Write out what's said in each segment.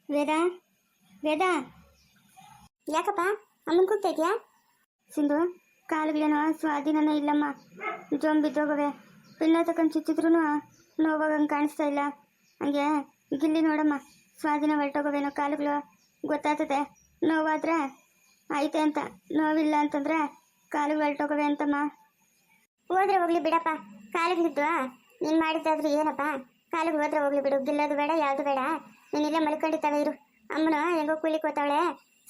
ವೇದ ವೇದ ಯಾಕಪ್ಪ ಅಮ್ಮನ ಕೂಗ್ತಾ ಇದೆಯಾ? ಸಿಂಧು, ಕಾಲುಗಳೇನೋ ಸ್ವಾಧೀನನೇ ಇಲ್ಲಮ್ಮ. ಜೋಮ್ ಬಿದ್ದೋಗವೆ. ಪಿನ್ನ ತಗೊಂಡು ಚುಚ್ಚಿದ್ರು ನೋವಾಗಂಗೆ ಕಾಣಿಸ್ತಾ ಇಲ್ಲ. ಹಂಗೆ ಗಿಲ್ಲಿ ನೋಡಮ್ಮ, ಸ್ವಾಧೀನ ಹೊರಟೋಗವೇನೋ ಕಾಲುಗಳು. ಗೊತ್ತಾಗ್ತದೆ ನೋವಾದ್ರೆ ಐತೆ ಅಂತ, ನೋವಿಲ್ಲ ಅಂತಂದ್ರೆ ಕಾಲುಗಳು ಹೊರಟೋಗವೆ ಅಂತಮ್ಮ. ಹೋದ್ರೆ ಹೋಗ್ಲಿ ಬಿಡಪ್ಪ, ಕಾಲಿಗಿದ್ದು ನೀನು ಮಾಡಿದ್ದಾದ್ರೂ ಏನಪ್ಪ. ಕಾಲಿಗೆ ಹೋದ್ರೆ ಹೋಗ್ಲಿ ಬಿಡು, ಗಿಲ್ಲೋದು ಬೇಡ, ಯಾವುದು ಬೇಡ. ನೀನು ಇಲ್ಲೇ ಮಲ್ಕೊಂಡಿದ್ದಾವೆ ಇರು. ಅಮ್ಮನ ಹೆಂಗೋ ಕೂಲಿಗೆ ಹೋಗ್ತಾವಳೆ,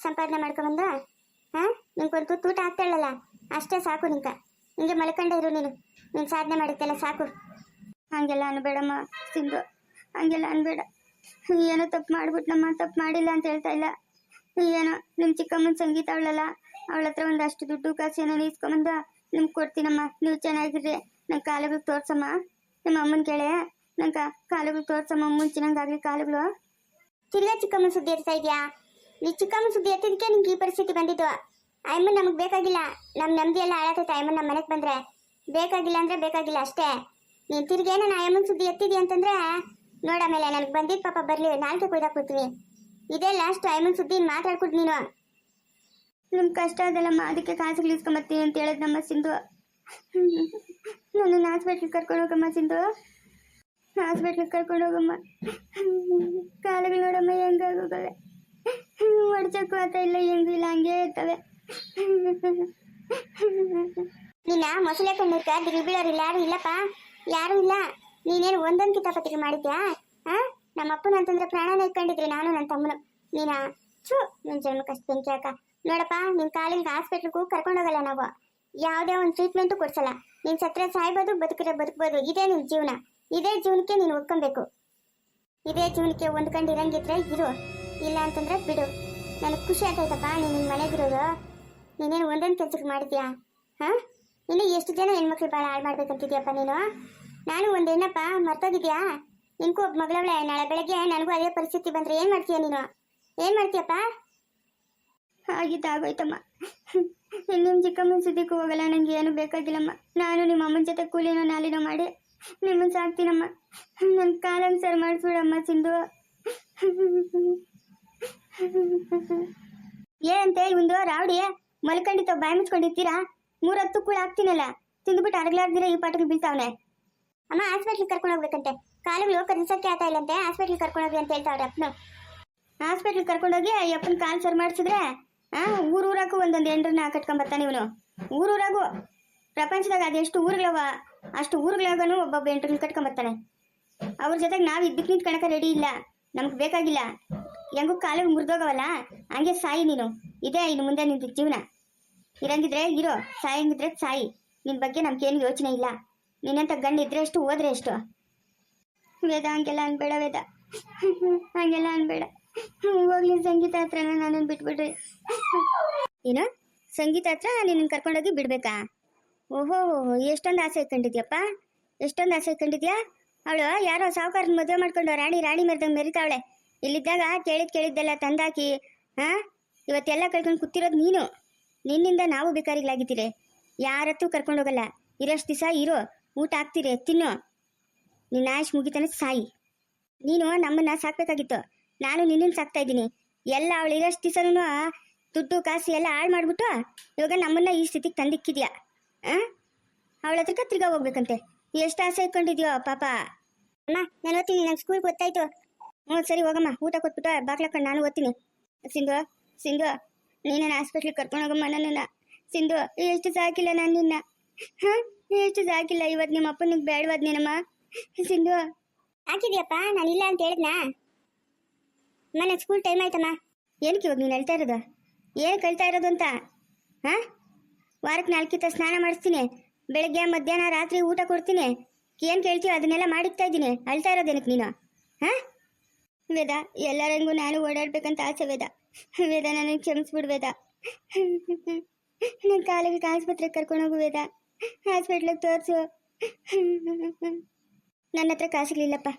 ಸಂಪಾದನೆ ಮಾಡ್ಕೊಂಬಂದು ನಿಂಗೊಂದು ತೂಟ ಆಗ್ತಾಳಲ್ಲ, ಅಷ್ಟೇ ಸಾಕು. ಹಿಂಗೆ ಮಲ್ಕೊಂಡೇ ಇರು. ನೀನು ಸಾಧನೆ ಮಾಡಿದ್ದೆಲ್ಲ ಸಾಕು. ಹಂಗೆಲ್ಲ ಅನ್ಬೇಡಮ್ಮ ಸಿಂಧು, ಹಂಗೆಲ್ಲ ಅನ್ಬೇಡ. ಏನೋ ತಪ್ಪು ಮಾಡ್ಬಿಟ್ನಮ್ಮ, ತಪ್ಪು ಮಾಡಿಲ್ಲ ಅಂತ ಹೇಳ್ತಾ ಇಲ್ಲ. ಏನೋ ನಿಮ್ಮ ಚಿಕ್ಕಮ್ಮನ ಸಂಗೀತ ಅವಳಲ್ಲ, ಅವಳ ಹತ್ರ ಒಂದಷ್ಟು ದುಡ್ಡು ಕಾಸು ಏನೋ ಇಸ್ಕೊಂಬಂದು ನಿಮ್ಗೆ ಕೊಡ್ತೀನಮ್ಮ. ನೀವು ಚೆನ್ನಾಗಿರ್ರಿ. ನಂಗೆ ಕಾಲುಗಳು ತೋರ್ಸಮ್ಮ. ನಿಮ್ಮ ಅಮ್ಮನ ಕೇಳೆ ನಂಗೆ ಕಾಲುಗಳು ತೋರ್ಸಮ್ಮ, ಮುಂಚಿನಂಗಾಗಲಿ ಕಾಲುಗಳು. ತಿರ್ಗಾ ಚಿಕ್ಕಮ್ಮನ ಸುದ್ದಿ ಎತ್ತಾ ಇದೆಯಾ? ನೀ ಚಿಕ್ಕಮ್ಮನ ಸುದ್ದಿ ಎತ್ತಿದಕ್ಕೆ ನಿಂಗೆ ಈ ಪರಿಸ್ಥಿತಿ ಬಂದಿದ್ದು. ಅಮ್ಮನ್ ನಮಗೆ ಬೇಕಾಗಿಲ್ಲ. ನಮ್ಮ ನೆಮ್ಮದಿ ಎಲ್ಲ ಹಾಳಾಗ್ತೈತೆ ಅಮ್ಮನ್ ನಮ್ಮ ಮನೆಗೆ ಬಂದರೆ. ಬೇಕಾಗಿಲ್ಲ ಅಂದರೆ ಬೇಕಾಗಿಲ್ಲ ಅಷ್ಟೇ. ನೀನು ತಿರ್ಗೇನ ನಾ ಅಮ್ಮನ ಸುದ್ದಿ ಎತ್ತಿದಿ ಅಂತಂದ್ರೆ ನೋಡಮೇಲೆ ನನಗೆ ಬಂದಿದ್ದು ಪಾಪ ಬರಲಿ, ನಾಲ್ಕೆ ಕೊಯ್ದಾಕ್ಬಿಡ್ತೀನಿ. ಇದೇ ಲಾಸ್ಟ್ ಅಮ್ಮನ ಸುದ್ದಿ ಮಾತಾಡ್ಕೊಟ್ಟು ನೀನು. ನಿಮ್ಮ ಕಷ್ಟ ಅದಲ್ಲಮ್ಮ, ಅದಕ್ಕೆ ಕಾಸುಗಳು ಇಸ್ಕೊಂಬತ್ತೀನಿ ಅಂತ ಹೇಳಿದ್ ನಮ್ಮ ಸಿಂಧು. ನನ್ನನ್ನು ಹಾಸ್ಪಿಟ್ಲಿಗೆ ಕರ್ಕೊಂಡು ಹೋಗಮ್ಮ ಸಿಂಧು, ಹಾಸ್ಪಿಟ್ಲಿಗೆ ಕರ್ಕೊಂಡು ಹೋಗಮ್ಮ. ಕಾಲುಗಳು ನೋಡಮ್ಮ ಹೆಂಗಾಗೋಗವೆ, ಹೊಡ್ಚಕ್ಕೂ ಆತ ಇಲ್ಲ, ಹೆಂಗೂ ಇಲ್ಲ, ಹಂಗೆ ಇರ್ತವೆ. ನಿನ್ನ ಮೊಸಳೆ ಕಣ್ಣಿರ್ಕ ದಿಲ್ ಬೀಳೋರಿಲ್ಲ, ಯಾರು ಇಲ್ಲಪ್ಪ, ಯಾರು ಇಲ್ಲ. ನೀನೇನು ಒಂದೊಂದು ಕಿತಾಪತಿಗೆ ಮಾಡಿದ್ಯಾ? ನಮ್ಮ ಅಪ್ಪನ ಅಂತಂದ್ರೆ ಪ್ರಾಣನ ಇಟ್ಕೊಂಡಿದ್ರಿ ನಾನು ನನ್ನ ತಮ್ಮನು. ನೀನಾ ನಿನ್ನ ಜನ್ಮಕ್ಕಷ್ಟು ಬೆಂಕಿ ಹಾಕ. ನೋಡಪ್ಪ, ನಿನ್ನ ಕಾಲಿಗೆ ಹಾಸ್ಪಿಟ್ಲಿಗೂ ಕರ್ಕೊಂಡೋಗಲ್ಲ ನಾವು. ಯಾವುದೇ ಒಂದು ಟ್ರೀಟ್ಮೆಂಟು ಕೊಡ್ಸಲ್ಲ. ನೀನು ಸತ್ರ ಸಾಯ್ಬೋದು, ಬದುಕಿದ್ರೆ ಬದುಕ್ಬೋದು. ಇದೇ ನಿನ್ನ ಜೀವನ. ಇದೇ ಜೀವನಕ್ಕೆ ನೀನು ಒಪ್ಕೊಬೇಕು. ಇದೇ ಜೀವನಕ್ಕೆ ಹೊಂದ್ಕೊಂಡು ಇರಂಗಿದ್ರೆ ಇರು, ಇಲ್ಲ ಅಂತಂದ್ರೆ ಬಿಡು. ನನಗೆ ಖುಷಿ ಆಗ್ತೈತಪ್ಪ ನೀನು ನಿನ್ನ ಮನೆಗಿರೋದು. ನೀನೇನು ಒಂದೊಂದು ಕೆಲ್ಸಕ್ಕೆ ಮಾಡಿದ್ಯಾ? ಇನ್ನು ಎಷ್ಟು ಜನ ಹೆಣ್ಮಕ್ಳು ಭಾಳ ಹಾಳು ಮಾಡ್ಬೇಕಂತಿದ್ಯಪ್ಪ ನೀನು. ನಾನು ಒಂದು ಹೆಣ್ಣಪ್ಪ, ಮರ್ತೋಗಿದ್ಯಾ? ನಿನ್ಗೂ ಒಬ್ಬ ಮಗಳವಳೆ. ನಾಳೆ ಬೆಳಗ್ಗೆ ನನಗೂ ಅದೇ ಪರಿಸ್ಥಿತಿ ಬಂದರೆ ಏನು ಮಾಡ್ತೀಯ ನೀನು? ಏನು ಮಾಡ್ತೀಯಪ್ಪ? ಆಗಿದ್ದಾಗೋಯ್ತಮ್ಮ. ನಿಮ್ಮ ಚಿಕ್ಕಮ್ಮನ ಸುದ್ದಿಗೂ ಹೋಗಲ್ಲ, ನನಗೆ ಏನು ಬೇಕಾಗಿಲ್ಲಮ್ಮ. ನಾನು ನಿಮ್ಮ ಅಮ್ಮನ ಜೊತೆ ಕೂಲಿನೋ ನಾಲಿನೋ ಮಾಡಿ ನಿಮ್ಮನ್ನು ಸಾಕ್ತೀನಮ್ಮ. ನನ್ನ ಕಾಲಂಗೆ ಸರಿ ಮಾಡಿಸ್ಬಿಡಮ್ಮ ಸಿಂಧು. ಏನಂತೆ ಇವಂದು ರಾವಡಿ ಮಲ್ಕೊಂಡಿತ್ತು, ಬಾಯಿ ಮುಚ್ಕೊಂಡಿರ್ತೀರಾ? 3 ಹೊತ್ತು ಕೂಡ ಹಾಕ್ತೀನಲ್ಲ, ತಿಂದುಬಿಟ್ಟು ಅರಗ್ಲಾರ್ದಿರ ಈ ಪಾಠಕ್ಕೆ ಬೀಳ್ತಾವನೆ. ಅಮ್ಮ ಹಾಸ್ಪಿಟ್ಲಿಗೆ ಕರ್ಕೊಂಡು ಹೋಗ್ಬೇಕಂತೆ, ಕಾಲುಗಳು ಕದಿಸಕ್ಕೆ ಆಗ್ತಾ ಇಲ್ಲಂತೆ, ಹಾಸ್ಪಿಟ್ಲಿಗೆ ಕರ್ಕೊಂಡು ಹೋಗಿ ಅಂತ ಹೇಳ್ತಾವ್ರೆ ಅಪ್ಪನು. ಹಾಸ್ಪಿಟ್ಲಿಗೆ ಕರ್ಕೊಂಡೋಗಿ ಅಪ್ಪನ ಕಾಲು ಸರಿ ಮಾಡಿಸಿದ್ರೆ ಊರೂರಾಗೂ ಒಂದೊಂದು ಹೆಂಡ್ರನ್ನ ಕಟ್ಕೊಂಬರ್ತಾನೆ ಇವನು. ಊರೂರಾಗೂ ಪ್ರಪಂಚದಾಗ ಅದೆಷ್ಟು ಊರುಗಳವ, ಅಷ್ಟು ಊರುಗಳಾಗನು ಒಬ್ಬೊಬ್ಬ ಹೆಂಡ್ರನ್ನ ಕಟ್ಕೊಂಬರ್ತಾನೆ. ಅವ್ರ ಜೊತೆಗೆ ನಾವು ಇದ್ದಕ್ಕೆ ನಿಂತ್ಕೊಳಕ್ಕೆ ರೆಡಿ ಇಲ್ಲ, ನಮ್ಗೆ ಬೇಕಾಗಿಲ್ಲ. ಹೆಂಗೂ ಕಾಲಿಗೆ ಮುರಿದೋಗವಲ್ಲ, ಹಂಗೆ ಸಾಯಿ ನೀನು. ಇದೇ ಇನ್ನು ಮುಂದೆ ನಿಂತ ಜೀವನ. ಇರಂಗಿದ್ರೆ ಇರೋ, ಸಾಯಂಗಿದ್ರೆ ಸಾಯಿ. ನಿನ್ನ ಬಗ್ಗೆ ನಮ್ಗೇನು ಯೋಚನೆ ಇಲ್ಲ. ನಿನ್ನಂತ ಗಂಡು ಇದ್ರೆ ಎಷ್ಟು, ಹೋದ್ರೆ ಎಷ್ಟು. ವೇದ ಹಂಗೆಲ್ಲ ಅನ್ಬೇಡ ವೇದ, ಹಂಗೆಲ್ಲ ಅನ್ಬೇಡ. ಹೋಗ್ಲಿ ಸಂಗೀತ ಹತ್ರನ ನನ್ನನ್ನು ಬಿಟ್ಬಿಡ್ರಿ. ಏನು ಸಂಗೀತ ಹತ್ರ ನಿನ್ನನ್ನು ಕರ್ಕೊಂಡೋಗಿ ಬಿಡ್ಬೇಕಾ? ಓಹೋ, ಎಷ್ಟೊಂದು ಆಸೆ ಇಟ್ಕೊಂಡಿದ್ಯಪ್ಪ, ಎಷ್ಟೊಂದು ಆಸೆ ಇಟ್ಕೊಂಡಿದ್ಯಾ. ಅವಳು ಯಾರೋ ಸಾವುಕಾರನ ಮದುವೆ ಮಾಡ್ಕೊಂಡು ರಾಣಿ ಮೆರೆದಂಗೆ ಮೆರಿತಾವಳೆ. ಇಲ್ಲಿದ್ದಾಗ ಕೇಳಿದ್ದೆಲ್ಲ ತಂದಾಕಿ ಇವತ್ತೆಲ್ಲ ಕಳ್ಕೊಂಡು ಕೂತಿರೋದು ನೀನು. ನಿನ್ನಿಂದ ನಾವು ಬೇಕಾರಿಗಳಾಗಿದ್ದೀರಿ. ಯಾರತ್ತೂ ಕರ್ಕೊಂಡೋಗಲ್ಲ. ಇರೋಷ್ಟು ದಿವಸ ಇರೋ, ಊಟ ಹಾಕ್ತೀರಿ, ತಿನ್ನು. ನಿನ್ನ ಆಯುಷ್ ಮುಗಿತಾನೆ ಸಾಯಿ. ನೀನು ನಮ್ಮನ್ನು ಸಾಕ್ಬೇಕಾಗಿತ್ತು, ನಾನು ನಿನ್ನನ್ನು ಸಾಕ್ತಾ ಇದ್ದೀನಿ. ಎಲ್ಲ ಅವಳು ಇರೋಷ್ಟು ದಿವಸನೂ ದುಡ್ಡು ಕಾಸು ಎಲ್ಲ ಹಾಳು ಮಾಡಿಬಿಟ್ಟು ಇವಾಗ ನಮ್ಮನ್ನು ಈ ಸ್ಥಿತಿಗೆ ತಂದಿಕ್ಕಿದ್ಯಾ. ಅವಳ ಹತ್ರಕ್ಕೆ ತಿರ್ಗಾ ಹೋಗ್ಬೇಕಂತೆ. ಎಷ್ಟು ಆಸೆ ಇಟ್ಕೊಂಡಿದ್ಯೋ ಪಾಪ. ಅಮ್ಮ ನಾನು ಓದ್ತೀನಿ, ನಂಗೆ ಸ್ಕೂಲ್ಗೆ ಗೊತ್ತಾಯ್ತು. ಸರಿ ಹೋಗಮ್ಮ, ಊಟ ಕೊಟ್ಬಿಟ್ಟು ಬಾಕ್ಲಕ್ಕ ನಾನು ಓದ್ತೀನಿ. ಸಿಂಧು ನೀನನ್ನು ಹಾಸ್ಪಿಟ್ಲಿಗೆ ಕರ್ಕೊಂಡು ಹೋಗಮ್ಮ ನನ್ನನ್ನು. ಸಿಂಧು ಎಷ್ಟು ಸಾಕಿಲ್ಲ ನಾನು ನಿನ್ನ, ಎಷ್ಟು ಸಾಕಿಲ್ಲ. ಇವತ್ತು ನಿಮ್ಮ ಅಪ್ಪನಿಗೆ ಬೇಡವಾದ್ ನೀನಮ್ಮ. ಸಿಂಧು ಹಾಕಿದ್ಯಪ್ಪ, ನಾನು ಇಲ್ಲ ಅಂತ ಹೇಳಿದ್ನಾ? ಅಮ್ಮ ನಂಗೆ ಸ್ಕೂಲ್ ಟೈಮ್ ಆಯ್ತಮ್ಮ. ಏನಕ್ಕೆ ಇವಾಗ ನೀನು ಹೇಳ್ತಾ ಇರೋದು? ಏನು ಕಳ್ತಾ ಇರೋದು ಅಂತ? ವಾರಕ್ಕೆ 4 ಸ್ನಾನ ಮಾಡಿಸ್ತೀನಿ, ಬೆಳಗ್ಗೆ ಮಧ್ಯಾಹ್ನ ರಾತ್ರಿ ಊಟ ಕೊಡ್ತೀನಿ. ಏನು ಕೇಳ್ತೀವಿ ಅದನ್ನೆಲ್ಲ ಮಾಡಿಕ್ತಾ ಇದ್ದೀನಿ. ಅಳ್ತಾ ಇರೋದೇನಕ್ಕೆ ನೀನು? ವೇದ, ಎಲ್ಲರಂಗೂ ನಾನು ಓಡಾಡ್ಬೇಕಂತ ಆಸೆ ವೇದ. ನನಗೆ ಕ್ಷಮಿಸ್ಬಿಡು ವೇದ. ನನ್ನ ಕಾಲಿಗೆ ಆಸ್ಪತ್ರೆಗೆ ಕರ್ಕೊಂಡೋಗು ವೇದ, ಹಾಸ್ಪಿಟ್ಲಿಗೆ ತೋರಿಸು. ನನ್ನ ಹತ್ರ ಕಾಸಿರ್ಲಿಲ್ಲಪ್ಪ,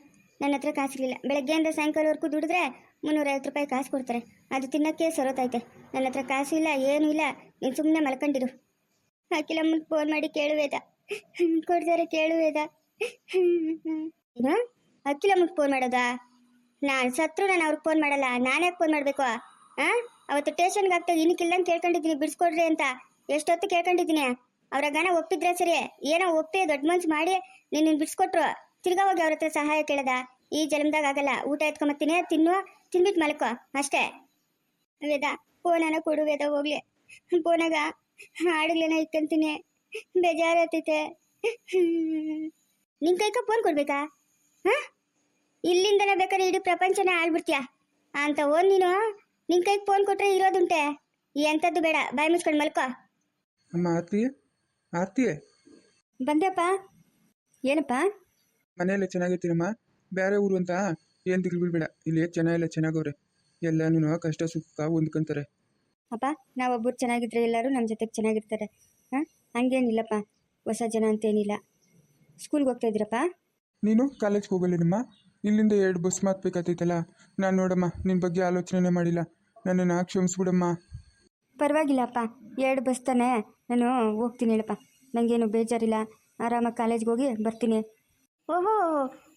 ನನ್ನ ಹತ್ರ ಕಾಸಿರ್ಲಿಲ್ಲ. ಬೆಳಗ್ಗೆಯಿಂದ ಸಾಯಂಕಾಲವರೆಗೂ ದುಡಿದ್ರೆ 350 ರೂಪಾಯಿ ಕಾಸು ಕೊಡ್ತಾರೆ, ಅದು ತಿನ್ನೋಕ್ಕೆ ಸರೋತೈತೆ. ನನ್ನ ಹತ್ರ ಕಾಸಿಲ್ಲ, ಏನೂ ಇಲ್ಲ. ನೀನು ಸುಮ್ಮನೆ ಮಲ್ಕೊಂಡಿರು. ಅಖಿಲಮ್ಮನಿಗೆ ಫೋನ್ ಮಾಡಿ ಕೇಳುವೇದ, ಕೊಡ್ತಾರೆ ಕೇಳುವೇದ. ಏನು ಅಖಿಲಮ್ಮನಿಗೆ ಫೋನ್ ಮಾಡೋದಾ? ನಾನು ಸತ್ರು ನಾನು ಅವ್ರಿಗೆ ಫೋನ್ ಮಾಡಲ್ಲ. ನಾನೇ ಫೋನ್ ಮಾಡಬೇಕು? ಅವತ್ತು ಟೇಷನ್ಗೆ ಆಗ್ತಾ ಇನ್ನಕ್ಕಿಲ್ಲಂಗೆ ಕೇಳ್ಕೊಂಡಿದ್ದೀನಿ ಬಿಡಿಸ್ಕೊಡ್ರಿ ಅಂತ. ಎಷ್ಟೊತ್ತು ಕೇಳ್ಕೊಂಡಿದ್ದೀನಿ. ಅವ್ರ ಗಣ ಒಪ್ಪಿದ್ರೆ ಸರಿ, ಏನೋ ಒಪ್ಪಿ ದೊಡ್ಡ ಮನ್ಸು ಮಾಡಿ ನಿನ್ನ ಬಿಡಿಸ್ಕೊಟ್ರು. ತಿರ್ಗಾ ಹೋಗಿ ಅವ್ರ ಹತ್ರ ಸಹಾಯ ಕೇಳದ? ಈ ಜನ್ಮದಾಗ ಆಗಲ್ಲ. ಊಟ ಎತ್ಕೊಂಬತ್ತೀನಿ, ತಿನ್ಬಿಟ್ಟು ಮಲ್ಕೋ ಅಷ್ಟೇ. ವೇದ ಫೋನನ ಕೊಡು ವೇದ, ಹೋಗ್ಲಿ. ಫೋನಾಗ ಹಾಡುಗಳೇನ ಇಕ್ಕಂತೀನಿ, ಬೇಜಾರತ್ತೈತೆ. ನಿನ್ ಕೈಕ ಫೋನ್ ಕೊಡ್ಬೇಕಾ? ಇಲ್ಲಿಂದನೇ ಬೇಕಾದ್ರೆ ಇಡೀ ಪ್ರಪಂಚನೇ ಆಳ್ಬಿಡ್ತೀಯ ಅಂತ ನೀನು. ನಿನ್ ಕೈಗೆ ಫೋನ್ ಕೊಟ್ರೆ ಇರೋದುಂಟೆ. ಎಂಥದ್ದು ಬೇಡ, ಬಾಯಿ ಮುಚ್ಕೊಂಡು ಮಲ್ಕೋ. ಅಮ್ಮ ಆರ್ತಿ ಬಂದೆಪ್ಪ. ಏನಪ್ಪ? ಮನೆಯಲ್ಲ ಚೆನ್ನಾಗಿರ್ತೀನಮ್ಮ. ಬೇರೆ ಊರು ಅಂತ ಏನು ದಿಗ್ಲು ಬೀಳ್ಬೇಡ. ಇಲ್ಲಿ ಚೆನ್ನಾಗಿಲ್ಲ, ಚೆನ್ನಾಗವ್ರೆ. ಎಲ್ಲನೂ ಕಷ್ಟ ಸುಖ ಹೊಂದ್ಕೊಂತಾರೆ. ಅಪ್ಪ ನಾವೊಬ್ಬರು ಚೆನ್ನಾಗಿದ್ರೆ ಎಲ್ಲರೂ ನಮ್ಮ ಜೊತೆಗೆ ಚೆನ್ನಾಗಿರ್ತಾರೆ. ಹಂಗೇನಿಲ್ಲಪ್ಪ, ಹೊಸ ಜನ ಅಂತೇನಿಲ್ಲ. ಸ್ಕೂಲ್ಗೆ ಹೋಗ್ತಾ ಇದ್ದೀರಪ್ಪ? ನೀನು ಕಾಲೇಜ್ಗೆ ಹೋಗಲ್ಲೇನಮ್ಮ? ಇಲ್ಲಿಂದ 2 ಬಸ್ ಮಾತ್ಬೇಕಾಗ್ತೈತಲ್ಲ. ನಾನು ನೋಡಮ್ಮ ನಿನ್ನ ಬಗ್ಗೆ ಆಲೋಚನೆ ಮಾಡಿಲ್ಲ. ನನ್ನನ್ನು ಕ್ಷಮಿಸ್ಬಿಡಮ್ಮ. ಪರವಾಗಿಲ್ಲಪ್ಪ, 2 ಬಸ್ ತಾನೆ, ನಾನು ಹೋಗ್ತೀನಿ ಹೇಳಪ್ಪ. ನನಗೇನು ಬೇಜಾರಿಲ್ಲ. ಆರಾಮಾಗಿ ಕಾಲೇಜ್ಗೆ ಹೋಗಿ ಬರ್ತೀನಿ. ಓಹೋ,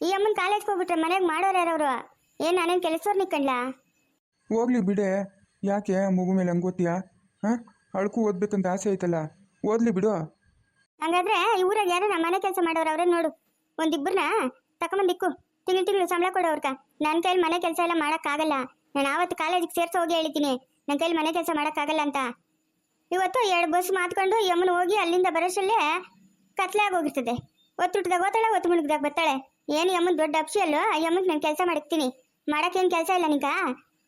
ಈ ಅಮ್ಮನ ಕಾಲೇಜ್ಗೆ ಹೋಗ್ಬಿಟ್ರೆ ಮನೆಗೆ ಮಾಡೋರು ಯಾರವರು? ಏನು ನಾನೇನು ಕೆಲಸವ್ರು ನಿಕ್ಕಂಡ್ಲಾ? ಹೋಗ್ಲಿ ಬಿಡೆ. ಯಾಕೆ ಮಗು ಮೇಲೆ ಹಂಗೆ ಓದ್ತೀಯಾ? ಅವಳಕ್ಕೂ ಓದ್ಬೇಕಂತ ಆಸೆ ಐತಲ್ಲ, ಓದ್ಲಿ ಬಿಡು. ಹಂಗಾದ್ರೆ ಈ ಊರಾಗ ಯಾರು ನಮ್ಮ ಮನೆ ಕೆಲಸ ಮಾಡೋರು ಅವ್ರೆ ನೋಡು. ಒಂದಿಬ್ಬರನ್ನ ತಕೊಂಬಂದಿಕ್ಕು, ತಿಂಗಳು ಸಂಬಳ ಕೊಡೋರ್ಕ. ನನ್ನ ಕೈಲಿ ಮನೆ ಕೆಲಸ ಎಲ್ಲ ಮಾಡೋಕ್ಕಾಗಲ್ಲ. ನಾನು ಆವತ್ತು ಕಾಲೇಜಿಗೆ ಸೇರ್ಸೋ ಹೋಗಿ ಹೇಳಿದ್ದೀನಿ ನನ್ನ ಕೈಲಿ ಮನೆ ಕೆಲಸ ಮಾಡೋಕ್ಕಾಗಲ್ಲ ಅಂತ. ಇವತ್ತು 2 ಬಸ್ ಮಾತ್ಕೊಂಡು ಈ ಅಮ್ಮನ ಹೋಗಿ ಅಲ್ಲಿಂದ ಬರೋಷ್ಟಲ್ಲೇ ಕತ್ಲೆ ಆಗೋಗಿರ್ತದೆ. ಒತ್ತುಟ್ಟದಾಗ ಓತಾಳೆ, ಒತ್ತು ಮುಳುಗ್ದಾಗ ಬರ್ತಾಳೆ. ಏನು ಈ ಅಮ್ಮನ ದೊಡ್ಡ ಅಪ್ಸಿ ಅಲ್ಲೋ, ಈ ಅಮ್ಮನಿಗೆ ನಾನು ಕೆಲಸ ಮಾಡಿಕ್ತೀನಿ. ಮಾಡೋಕ್ಕೇನು ಕೆಲಸ ಇಲ್ಲ ನಿಂಕ?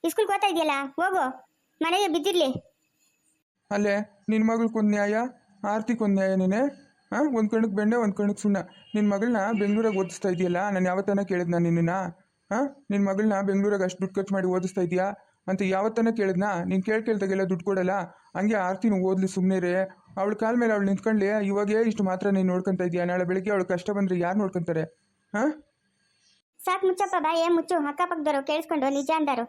ಸ್ಕೂಲ್ಗೆ ಓದ್ತಾ ಇದೆಯಲ್ಲ, ಹೋಗು, ಮನೆಗೆ ಬಿದ್ದಿರ್ಲಿ. ಅಲ್ಲೇ ನಿನ್ನ ಮಗಳ್ಕೊಂದು ನ್ಯಾಯ, ಆರ್ತಿಗೊಂದು ನ್ಯಾಯ. ನೀನೆ ಒಂದು ಕಣ್ಣಕ್ಕೆ ಬೆಂಡೆ, ಒಂದು ಕಣ್ಣಕ್ಕೆ ಸುಣ್ಣ. ನಿನ್ನ ಮಗಳನ್ನ ಬೆಂಗಳೂರಾಗ ಓದಿಸ್ತಾ ಇದೆಯಲ್ಲ. ನಾನು ಯಾವತ್ತನ ಕೇಳಿದ್ನಾ ನಿನ್ನ? ನಿನ್ನ ಮಗಳನ್ನ ಬೆಂಗಳೂರಾಗ ಅಷ್ಟು ದುಡ್ಡು ಖರ್ಚು ಮಾಡಿ ಓದಿಸ್ತಾ ಇದೆಯಾ ಅಂತ ಯಾವತ್ತನ ಕೇಳಿದ್ನಾ? ನೀನು ಕೇಳ್ದಾಗೆಲ್ಲ ದುಡ್ಡು ಕೊಡಲ್ಲ. ಹಂಗೆ ಆರ್ತಿನ ಓದ್ಲಿ, ಸುಮ್ಮನೆ ರೇ. ಅವಳ ಕಾಲ ಮೇಲೆ ಅವಳು ನಿಂತ್ಕೊಳ್ಳಿ. ಇವಾಗೇ ಇಷ್ಟು ಮಾತ್ರ ನೀನು ನೋಡ್ಕೊತಾ ಇದೆಯಾ? ನಾಳೆ ಬೆಳಿಗ್ಗೆ ಅವಳು ಕಷ್ಟ ಬಂದರೆ ಯಾರು ನೋಡ್ಕೊತಾರೆ? ಸಾಕು ಮುಚ್ಚಪ್ಪ, ಬಾ. ಏನ್ ಮುಚ್ಚು? ಅಕ್ಕಪಕ್ಕದವರು ಕೇಳಿಸ್ಕೊಂಡು ನಿಜ ಅಂದಾರು.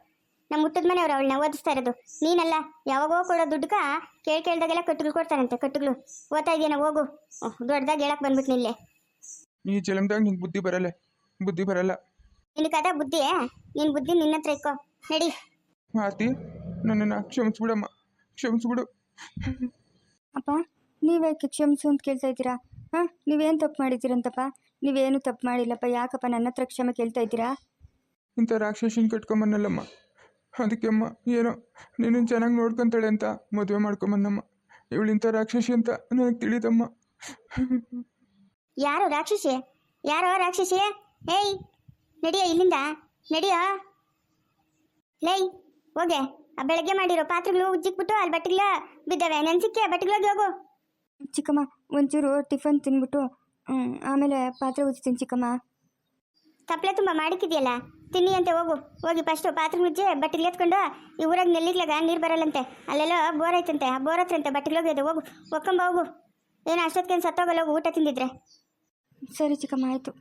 ನಮ್ಮ ಮುಟ್ಟದ ಮನೆಯವರು ಅವಳನ್ನ ಓದಿಸ್ತಾ ಇರೋದು ನೀನಲ್ಲ. ಯಾವಾಗೋ ಕೊಡೋ ದುಡ್ಡುಗ ಕೇಳ್ದಾಗೆಲ್ಲ ಕಟ್ಟುಗಳು ಕೊಡ್ತಾರಂತೆ. ಕಟ್ಟುಗಳು ಓದ್ತಾ ಇದೆಯಾ? ಹೋಗು, ದೊಡ್ಡದಾಗಿ ಹೇಳಕ್ ಬಂದ್ಬಿಟ್ಟು ನಿಲ್ಲೆ. ಈ ಜಲಮದಾಗ ನಿಂಗೆ ಬುದ್ಧಿ ಬರಲ್ಲ. ನಿನ್ನ ಕಥೆ ಬುದ್ಧಿ, ನಿನ್ನ ಬುದ್ಧಿ ನಿನ್ನ ಹತ್ರ ಇಕ್ಕೋ. ನಡಿ. ಆರ್ತಿ, ನನ್ನನ್ನು ಕ್ಷಮಿಸ್ಬಿಡಮ್ಮ, ಕ್ಷಮಿಸ್ಬಿಡು. ಅಪ್ಪ ನೀವೇಕೆ ಕ್ಷಮಿಸು ಅಂತ ಕೇಳ್ತಾ ಇದ್ದೀರಾ? ನೀವೇನು ತಪ್ಪು ಮಾಡಿದ್ದೀರಂತಪ್ಪ? ನೀವೇನು ತಪ್ಪು ಮಾಡಿಲ್ಲಪ್ಪ. ಯಾಕಪ್ಪ ನನ್ನ ಹತ್ರ ಕ್ಷಮೆ ಕೇಳ್ತಾ ಇದ್ದೀರಾ? ಇಂಥ ರಾಕ್ಷಸಿನ ಕಟ್ಕೊಂಬನ್ನಲ್ಲಮ್ಮ. ಅದಕ್ಕೆ ಅಮ್ಮ ಏನೋ ನೀನು ಚೆನ್ನಾಗಿ ನೋಡ್ಕೊಂತಾಳೆ ಅಂತ ಮದುವೆ ಮಾಡ್ಕೊಂಬನ್ನಮ್ಮ. ಇವಳು ಇಂಥ ರಾಕ್ಷಸಿ ಅಂತ ನನಗೆ ತಿಳಿದಮ್ಮ. ಯಾರು ರಾಕ್ಷಸಿ? ಯಾರೋ ರಾಕ್ಷಸಿ? ಏಯ್ ನಡಿಯೋ ಇಲ್ಲಿಂದ, ನಡಿಯೋ. ಲೈ ಹೋಗೆ. ಆ ಬೆಳಗ್ಗೆ ಮಾಡಿರೋ ಪಾತ್ರೆಗಳು ಉಜ್ಜಿಕ್ಬಿಟ್ಟು ಅಲ್ಲಿ ಬಟ್ಟೆಗಳ ಬಿದ್ದವೆ, ನೆನ್ಸಿಕ್ಕೆ ಬಟ್ಟೆಗಳೋಗಿ ಹೋಗು. ಚಿಕ್ಕಮ್ಮ ಒಂಚೂರು ಟಿಫನ್ ತಿನ್ಬಿಟ್ಟು ಆಮೇಲೆ ಪಾತ್ರೆ ಉಜ್ತೀನಿ ಚಿಕ್ಕಮ್ಮ. ತಪ್ಪಲೆ ತುಂಬ ಮಾಡಿಕ್ಕಿದೆಯಲ್ಲ, ತಿನ್ನಿ ಅಂತೆ. ಹೋಗಿ ಫಸ್ಟು ಪಾತ್ರೆ ಮುಜ್ಜಿ ಬಟ್ಟೆಗಳು ಎತ್ಕೊಂಡು. ಈ ಊರಾಗ ನೆಲ್ಲಿಗ್ಲಾಗ ನೀರು ಬರಲ್ಲಂತೆ, ಅಲ್ಲೆಲ್ಲೋ ಬೋರ್ ಐತಂತೆ, ಆ ಬೋರ್ ಹತ್ರ ಅಂತೆ ಬಟ್ಟೆಗಳೋಗಿ ಅದು. ಹೋಗು, ಒಕ್ಕಂಬ ಹೋಗು. ಏನು ಅಷ್ಟೊತ್ತಿಗೆ ಸತ್ತೋಗಲ್ಲ, ಹೋಗು ಊಟ ತಿಂದಿದ್ರೆ. ಸರಿ ಚಿಕ್ಕಮ್ಮ, ಆಯಿತು.